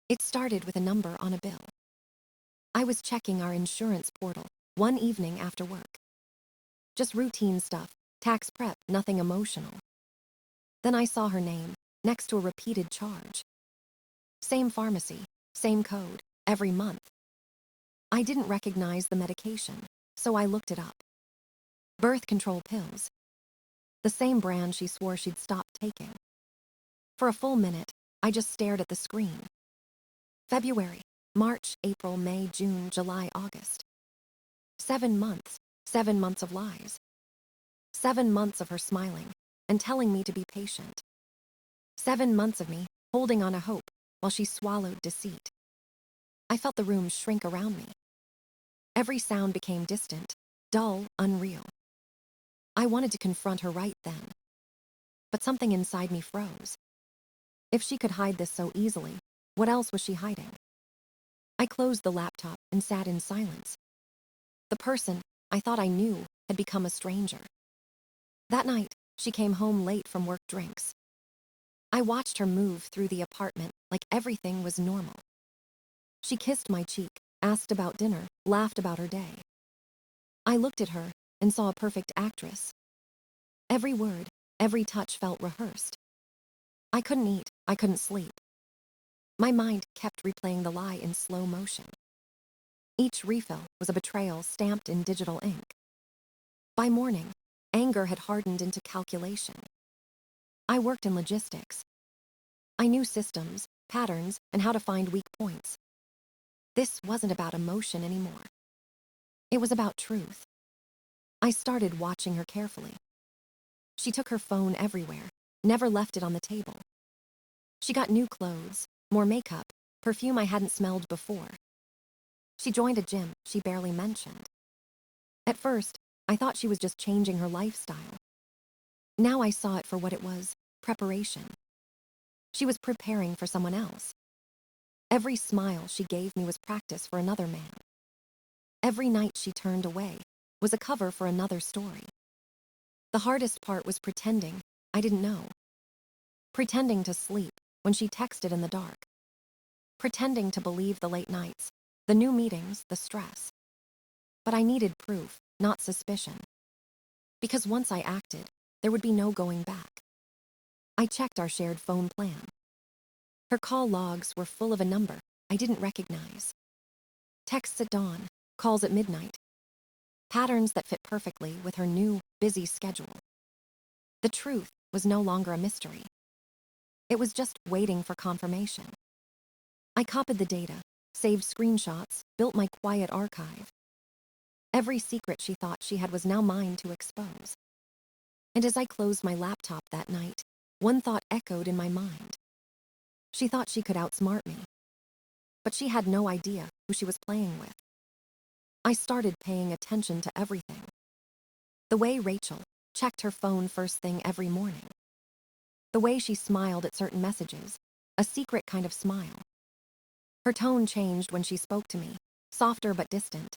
It started with a number on a bill. I was checking our insurance portal one evening after work. Just routine stuff, tax prep, nothing emotional. Then I saw her name next to a repeated charge. Same pharmacy, same code, every month. I didn't recognize the medication, so I looked it up. Birth control pills. The same brand she swore she'd stopped taking. For a full minute, I just stared at the screen. February, March, April, May, June, July, August. 7 months, 7 months of lies. 7 months of her smiling and telling me to be patient. 7 months of me holding on to hope while she swallowed deceit. I felt the room shrink around me. Every sound became distant, dull, unreal. I wanted to confront her right then. But something inside me froze. If she could hide this so easily, what else was she hiding? I closed the laptop and sat in silence. The person I thought I knew had become a stranger. That night, she came home late from work drinks. I watched her move through the apartment like everything was normal. She kissed my cheek, asked about dinner, laughed about her day. I looked at her and saw a perfect actress. Every word, every touch felt rehearsed. I couldn't eat, I couldn't sleep. My mind kept replaying the lie in slow motion. Each refill was a betrayal stamped in digital ink. By morning, anger had hardened into calculation. I worked in logistics. I knew systems, patterns, and how to find weak points. This wasn't about emotion anymore. It was about truth. I started watching her carefully. She took her phone everywhere, never left it on the table. She got new clothes, more makeup, perfume I hadn't smelled before. She joined a gym she barely mentioned. At first, I thought she was just changing her lifestyle. Now I saw it for what it was, preparation. She was preparing for someone else. Every smile she gave me was practice for another man. Every night she turned away was a cover for another story. The hardest part was pretending I didn't know. Pretending to sleep when she texted in the dark. Pretending to believe the late nights, the new meetings, the stress. But I needed proof, not suspicion. Because once I acted, there would be no going back. I checked our shared phone plan. Her call logs were full of a number I didn't recognize. Texts at dawn, calls at midnight. Patterns that fit perfectly with her new, busy schedule. The truth was no longer a mystery. It was just waiting for confirmation. I copied the data, saved screenshots, built my quiet archive. Every secret she thought she had was now mine to expose. And as I closed my laptop that night, one thought echoed in my mind. She thought she could outsmart me. But she had no idea who she was playing with. I started paying attention to everything. The way Rachel checked her phone first thing every morning. The way she smiled at certain messages, a secret kind of smile. Her tone changed when she spoke to me, softer but distant.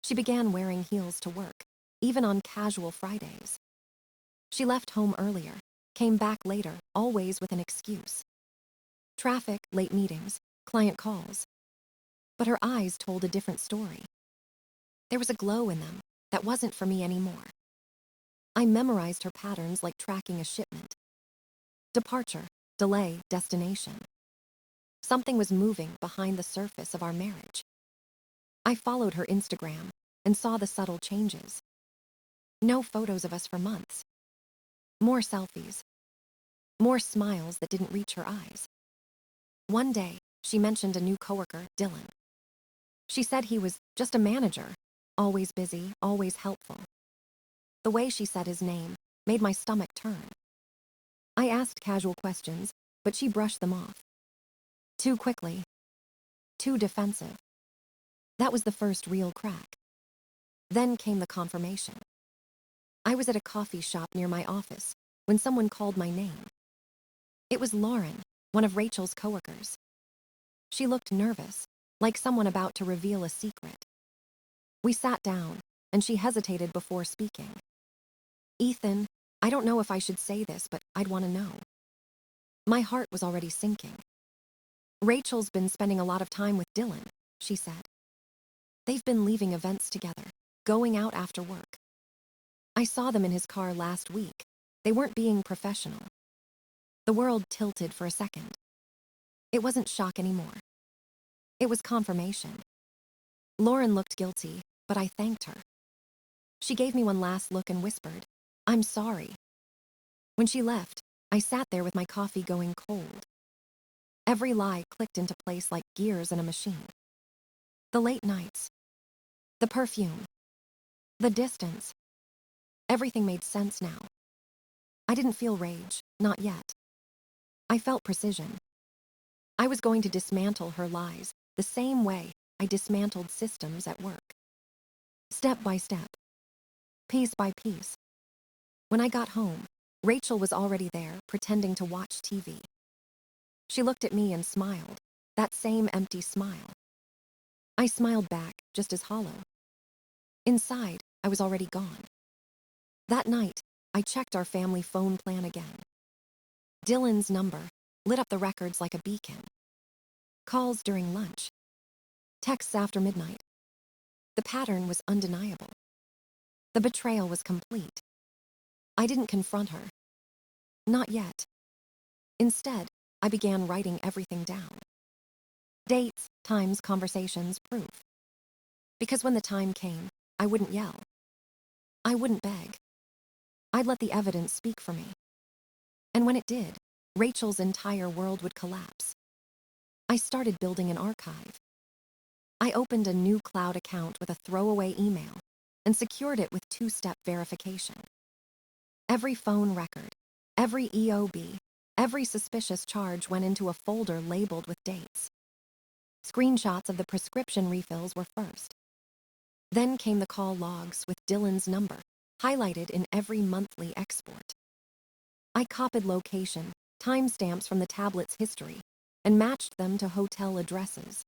She began wearing heels to work, even on casual Fridays. She left home earlier, came back later, always with an excuse. Traffic, late meetings, client calls. But her eyes told a different story. There was a glow in them that wasn't for me anymore. I memorized her patterns like tracking a shipment. Departure, delay, destination. Something was moving behind the surface of our marriage. I followed her Instagram and saw the subtle changes. No photos of us for months. More selfies. More smiles that didn't reach her eyes. One day, she mentioned a new coworker, Dylan. She said he was just a manager, always busy, always helpful. The way she said his name made my stomach turn. I asked casual questions, but she brushed them off. Too quickly. Too defensive. That was the first real crack. Then came the confirmation. I was at a coffee shop near my office when someone called my name. It was Lauren, one of Rachel's coworkers. She looked nervous, like someone about to reveal a secret. We sat down, and she hesitated before speaking. Ethan, I don't know if I should say this, but I'd want to know. My heart was already sinking. Rachel's been spending a lot of time with Dylan, she said. They've been leaving events together, going out after work. I saw them in his car last week. They weren't being professional. The world tilted for a second. It wasn't shock anymore. It was confirmation. Lauren looked guilty, but I thanked her. She gave me one last look and whispered, "I'm sorry." When she left, I sat there with my coffee going cold. Every lie clicked into place like gears in a machine. The late nights, the perfume, the distance. Everything made sense now. I didn't feel rage, not yet. I felt precision. I was going to dismantle her lies the same way I dismantled systems at work. Step by step, piece by piece. When I got home, Rachel was already there, pretending to watch TV. She looked at me and smiled, that same empty smile. I smiled back, just as hollow. Inside, I was already gone. That night, I checked our family phone plan again. Dylan's number lit up the records like a beacon. Calls during lunch. Texts after midnight. The pattern was undeniable. The betrayal was complete. I didn't confront her. Not yet. Instead, I began writing everything down. Dates, times, conversations, proof. Because when the time came, I wouldn't yell. I wouldn't beg. I'd let the evidence speak for me. And when it did, Rachel's entire world would collapse. I started building an archive. I opened a new cloud account with a throwaway email and secured it with two-step verification. Every phone record, every EOB, every suspicious charge went into a folder labeled with dates. Screenshots of the prescription refills were first. Then came the call logs with Dylan's number, highlighted in every monthly export. I copied location, timestamps from the tablet's history, and matched them to hotel addresses.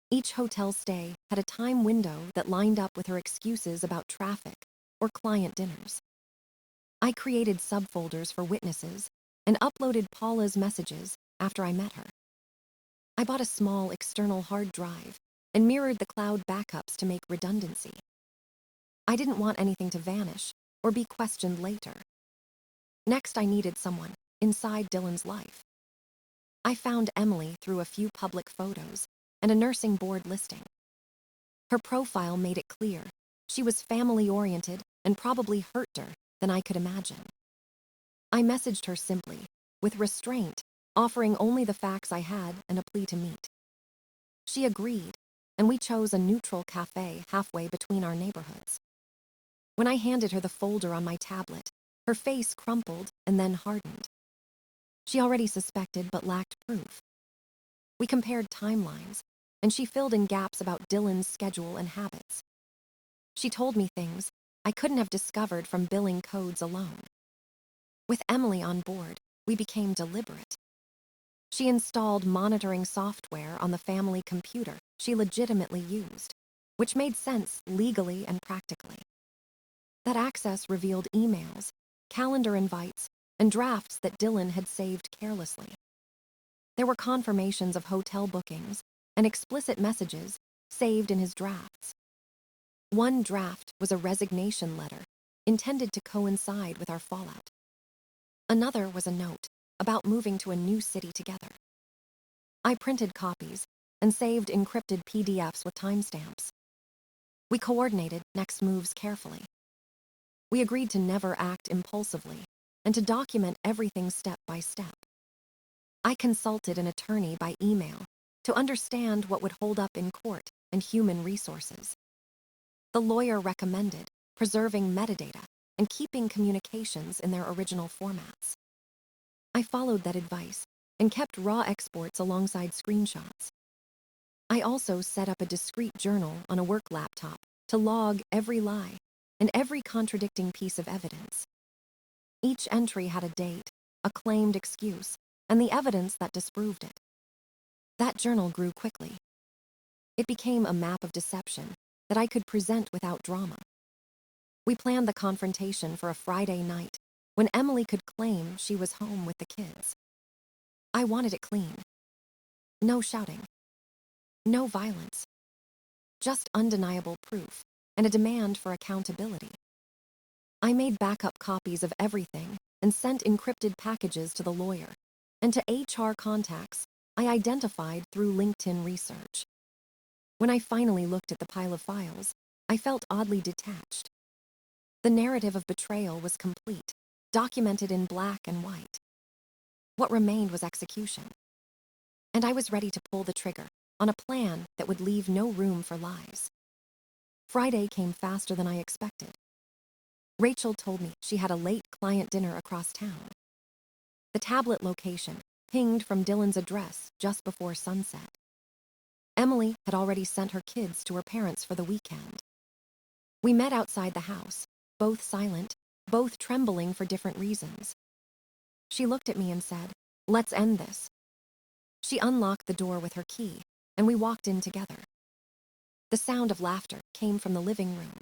Each hotel stay had a time window that lined up with her excuses about traffic or client dinners. I created subfolders for witnesses and uploaded Paula's messages after I met her. I bought a small external hard drive and mirrored the cloud backups to make redundancy. I didn't want anything to vanish or be questioned later. Next, I needed someone inside Dylan's life. I found Emily through a few public photos and a nursing board listing. Her profile made it clear she was family-oriented and probably hurter than I could imagine. I messaged her simply, with restraint, offering only the facts I had and a plea to meet. She agreed, and we chose a neutral cafe halfway between our neighborhoods. When I handed her the folder on my tablet, her face crumpled and then hardened. She already suspected but lacked proof. We compared timelines, and she filled in gaps about Dylan's schedule and habits. She told me things I couldn't have discovered from billing codes alone. With Emily on board, we became deliberate. She installed monitoring software on the family computer she legitimately used, which made sense legally and practically. That access revealed emails, calendar invites, and drafts that Dylan had saved carelessly. There were confirmations of hotel bookings and explicit messages saved in his drafts. One draft was a resignation letter intended to coincide with our fallout. Another was a note about moving to a new city together. I printed copies and saved encrypted PDFs with timestamps. We coordinated next moves carefully. We agreed to never act impulsively and to document everything step by step. I consulted an attorney by email to understand what would hold up in court and human resources. The lawyer recommended preserving metadata and keeping communications in their original formats. I followed that advice and kept raw exports alongside screenshots. I also set up a discrete journal on a work laptop to log every lie and every contradicting piece of evidence. Each entry had a date, a claimed excuse, and the evidence that disproved it. That journal grew quickly. It became a map of deception that I could present without drama. We planned the confrontation for a Friday night when Emily could claim she was home with the kids. I wanted it clean. No shouting. No violence. Just undeniable proof and a demand for accountability. I made backup copies of everything and sent encrypted packages to the lawyer, and to HR contacts I identified through LinkedIn research. When I finally looked at the pile of files, I felt oddly detached. The narrative of betrayal was complete, documented in black and white. What remained was execution. And I was ready to pull the trigger on a plan that would leave no room for lies. Friday came faster than I expected. Rachel told me she had a late client dinner across town. The tablet location pinged from Dylan's address just before sunset. Emily had already sent her kids to her parents for the weekend. We met outside the house, both silent, both trembling for different reasons. She looked at me and said, "Let's end this." She unlocked the door with her key, and we walked in together. The sound of laughter came from the living room.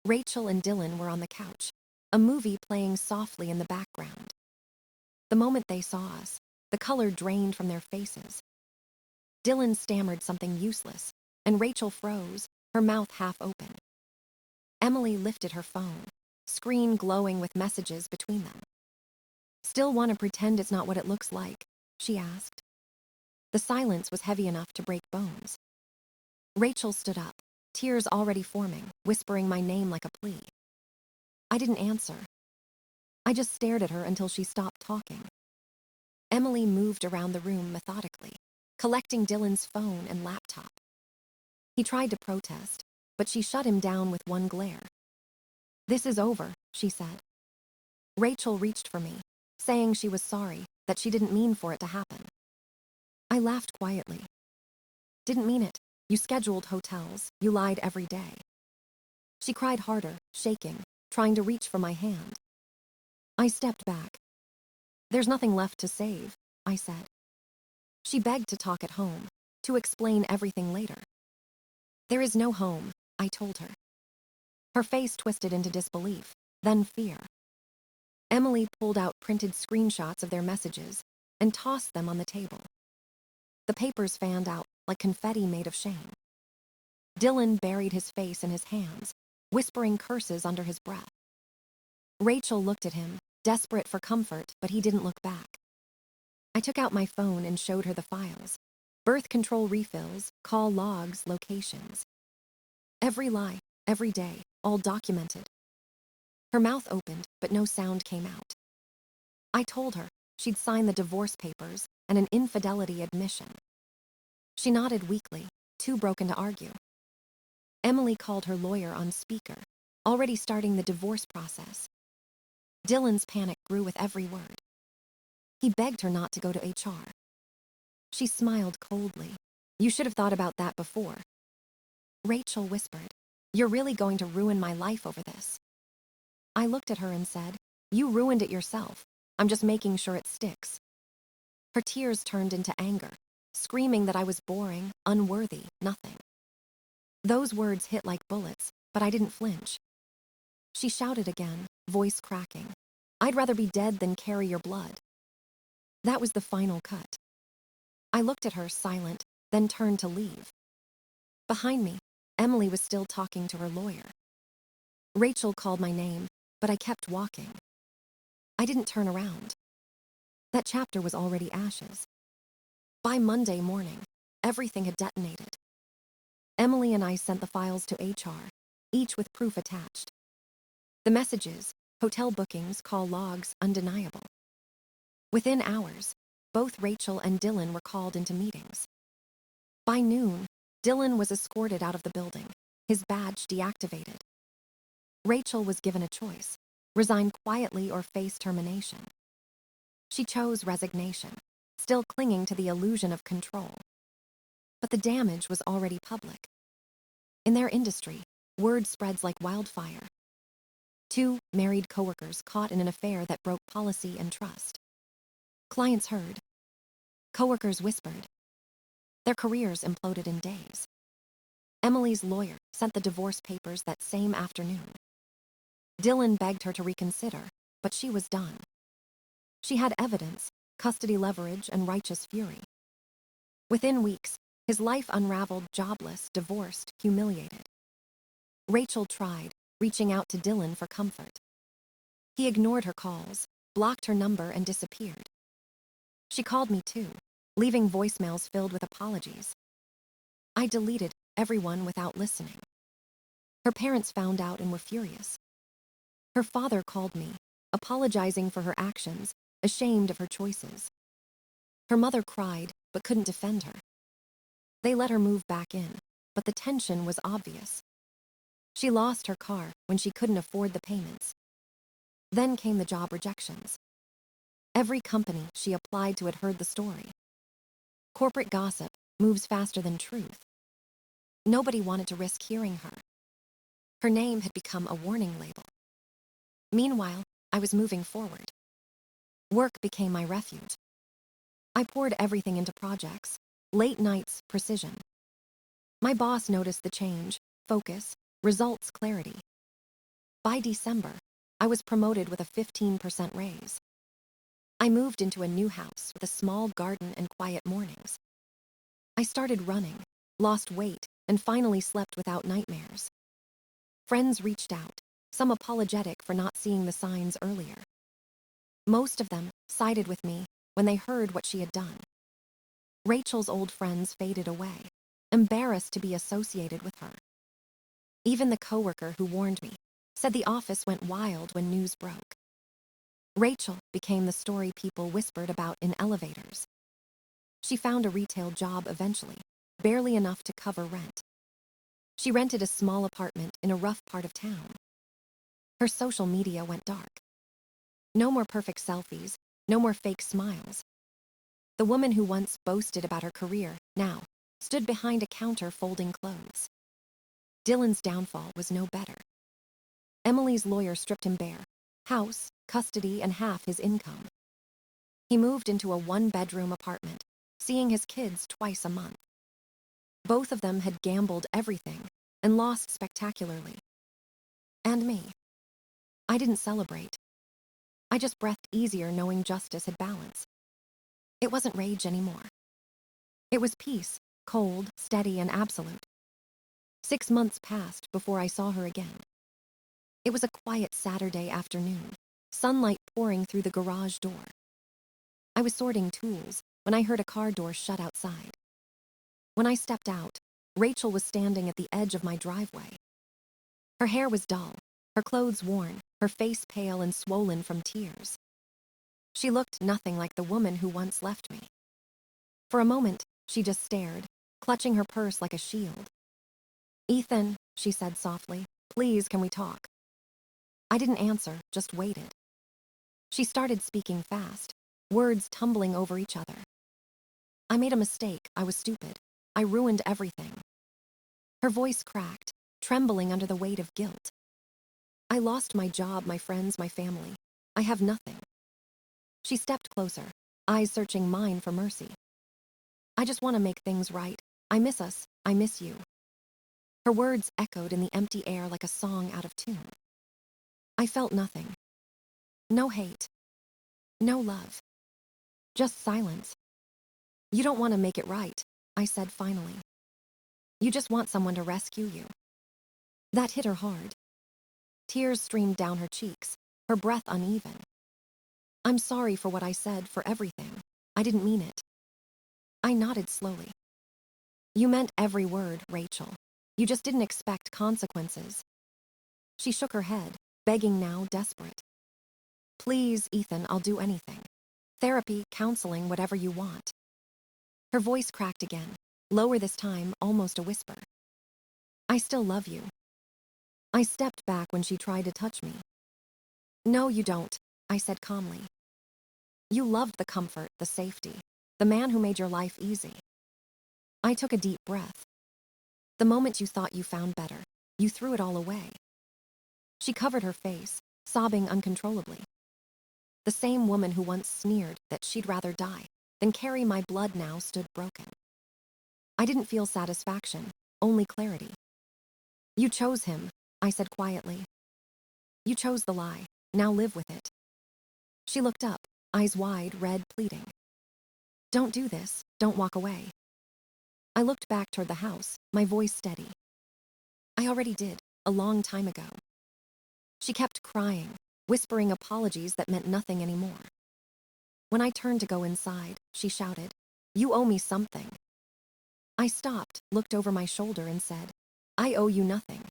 Rachel and Dylan were on the couch, a movie playing softly in the background. The moment they saw us, the color drained from their faces. Dylan stammered something useless, and Rachel froze, her mouth half open. Emily lifted her phone, screen glowing with messages between them. "Still want to pretend it's not what it looks like?" she asked. The silence was heavy enough to break bones. Rachel stood up, tears already forming, whispering my name like a plea. I didn't answer. I just stared at her until she stopped talking. Emily moved around the room methodically, collecting Dylan's phone and laptop. He tried to protest, but she shut him down with one glare. "This is over," she said. Rachel reached for me, saying she was sorry, that she didn't mean for it to happen. I laughed quietly. "Didn't mean it. You scheduled hotels, you lied every day." She cried harder, shaking, trying to reach for my hand. I stepped back. "There's nothing left to save," I said. She begged to talk at home, to explain everything later. "There is no home," I told her. Her face twisted into disbelief, then fear. Emily pulled out printed screenshots of their messages and tossed them on the table. The papers fanned out like confetti made of shame. Dylan buried his face in his hands, whispering curses under his breath. Rachel looked at him, desperate for comfort, but he didn't look back. I took out my phone and showed her the files. Birth control refills, call logs, locations. Every lie, every day, all documented. Her mouth opened, but no sound came out. I told her she'd sign the divorce papers and an infidelity admission. She nodded weakly, too broken to argue. Emily called her lawyer on speaker, already starting the divorce process. Dylan's panic grew with every word. He begged her not to go to HR. She smiled coldly. "You should have thought about that before." Rachel whispered, "You're really going to ruin my life over this." I looked at her and said, "You ruined it yourself. I'm just making sure it sticks." Her tears turned into anger, screaming that I was boring, unworthy, nothing. Those words hit like bullets, but I didn't flinch. She shouted again, voice cracking, "I'd rather be dead than carry your blood." That was the final cut. I looked at her, silent, then turned to leave. Behind me, Emily was still talking to her lawyer. Rachel called my name, but I kept walking. I didn't turn around. That chapter was already ashes. By Monday morning, everything had detonated. Emily and I sent the files to HR, each with proof attached. The messages, hotel bookings, call logs, undeniable. Within hours, both Rachel and Dylan were called into meetings. By noon, Dylan was escorted out of the building, his badge deactivated. Rachel was given a choice: resign quietly or face termination. She chose resignation, still clinging to the illusion of control. But the damage was already public. In their industry, word spreads like wildfire. 2 married coworkers caught in an affair that broke policy and trust. Clients heard. Coworkers whispered. Their careers imploded in days. Emily's lawyer sent the divorce papers that same afternoon. Dylan begged her to reconsider, but she was done. She had evidence, custody leverage, and righteous fury. Within weeks, his life unraveled, jobless, divorced, humiliated. Rachel tried, reaching out to Dylan for comfort. He ignored her calls, blocked her number, and disappeared. She called me too, leaving voicemails filled with apologies. I deleted everyone without listening. Her parents found out and were furious. Her father called me, apologizing for her actions, ashamed of her choices. Her mother cried, but couldn't defend her. They let her move back in, but the tension was obvious. She lost her car when she couldn't afford the payments. Then came the job rejections. Every company she applied to had heard the story. Corporate gossip moves faster than truth. Nobody wanted to risk hearing her. Her name had become a warning label. Meanwhile, I was moving forward. Work became my refuge. I poured everything into projects, late nights, precision. My boss noticed the change, focus, results, clarity. By December, I was promoted with a 15% raise. I moved into a new house with a small garden and quiet mornings. I started running, lost weight, and finally slept without nightmares. Friends reached out, some apologetic for not seeing the signs earlier. Most of them sided with me when they heard what she had done. Rachel's old friends faded away, embarrassed to be associated with her. Even the coworker who warned me said the office went wild when news broke. Rachel became the story people whispered about in elevators. She found a retail job eventually, barely enough to cover rent. She rented a small apartment in a rough part of town. Her social media went dark. No more perfect selfies, no more fake smiles. The woman who once boasted about her career now stood behind a counter folding clothes. Dylan's downfall was no better. Emily's lawyer stripped him bare, house, custody, and half his income. He moved into a one-bedroom apartment, seeing his kids twice a month. Both of them had gambled everything and lost spectacularly. And me. I didn't celebrate. I just breathed easier knowing justice had balance. It wasn't rage anymore. It was peace, cold, steady, and absolute. 6 months passed before I saw her again. It was a quiet Saturday afternoon, sunlight pouring through the garage door. I was sorting tools when I heard a car door shut outside. When I stepped out, Rachel was standing at the edge of my driveway. Her hair was dull, her clothes worn, her face pale and swollen from tears. She looked nothing like the woman who once left me. For a moment, she just stared, clutching her purse like a shield. "Ethan," she said softly, "please, can we talk?" I didn't answer, just waited. She started speaking fast, words tumbling over each other. "I made a mistake. I was stupid. I ruined everything." Her voice cracked, trembling under the weight of guilt. "I lost my job, my friends, my family. I have nothing." She stepped closer, eyes searching mine for mercy. "I just want to make things right. I miss us. I miss you." Her words echoed in the empty air like a song out of tune. I felt nothing. No hate. No love. Just silence. "You don't want to make it right," I said finally. "You just want someone to rescue you." That hit her hard. Tears streamed down her cheeks, her breath uneven. "I'm sorry for what I said, for everything. I didn't mean it." I nodded slowly. "You meant every word, Rachel. You just didn't expect consequences." She shook her head, begging now, desperate. "Please, Ethan, I'll do anything. Therapy, counseling, whatever you want." Her voice cracked again, lower this time, almost a whisper. "I still love you." I stepped back when she tried to touch me. "No, you don't," I said calmly. "You loved the comfort, the safety, the man who made your life easy." I took a deep breath. "The moment you thought you found better, you threw it all away." She covered her face, sobbing uncontrollably. The same woman who once sneered that she'd rather die than carry my blood now stood broken. I didn't feel satisfaction, only clarity. "You chose him," I said quietly. "You chose the lie. Now live with it." She looked up, eyes wide, red, pleading. "Don't do this. Don't walk away. I looked back toward the house, my voice steady. I already did, a long time ago. She kept crying, whispering apologies that meant nothing anymore. When I turned to go inside, she shouted, "You owe me something." I stopped, looked over my shoulder and said, "I owe you nothing."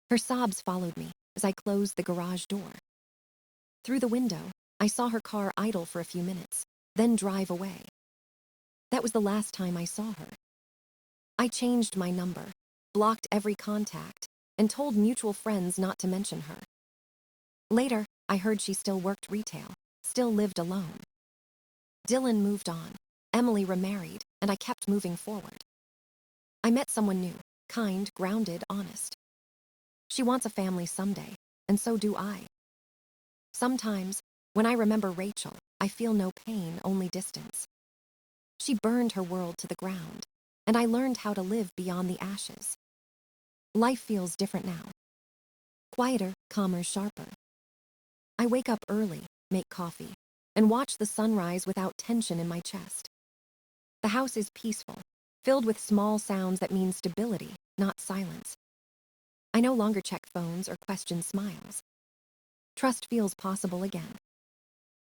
Her sobs followed me as I closed the garage door. Through the window, I saw her car idle for a few minutes, then drive away. That was the last time I saw her. I changed my number, blocked every contact, and told mutual friends not to mention her. Later, I heard she still worked retail, still lived alone. Dylan moved on, Emily remarried, and I kept moving forward. I met someone new, kind, grounded, honest. She wants a family someday, and so do I. Sometimes, when I remember Rachel, I feel no pain, only distance. She burned her world to the ground, and I learned how to live beyond the ashes. Life feels different now. Quieter, calmer, sharper. I wake up early, make coffee, and watch the sunrise without tension in my chest. The house is peaceful, filled with small sounds that mean stability, not silence. I no longer check phones or question smiles. Trust feels possible again.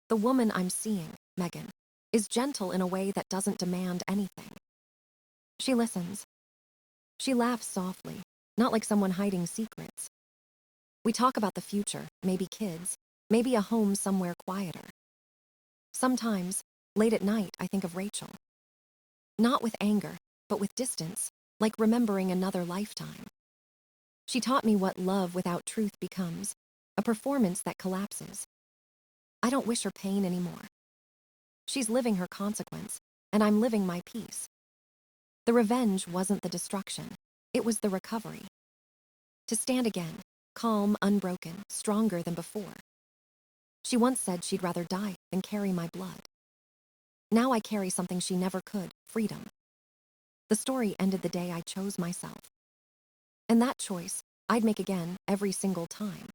The woman I'm seeing, Megan, is gentle in a way that doesn't demand anything. She listens. She laughs softly, not like someone hiding secrets. We talk about the future, maybe kids, maybe a home somewhere quieter. Sometimes, late at night, I think of Rachel. Not with anger, but with distance, like remembering another lifetime. She taught me what love without truth becomes, a performance that collapses. I don't wish her pain anymore. She's living her consequence, and I'm living my peace. The revenge wasn't the destruction, it was the recovery. To stand again, calm, unbroken, stronger than before. She once said she'd rather die than carry my blood. Now I carry something she never could, freedom. The story ended the day I chose myself. And that choice, I'd make again every single time.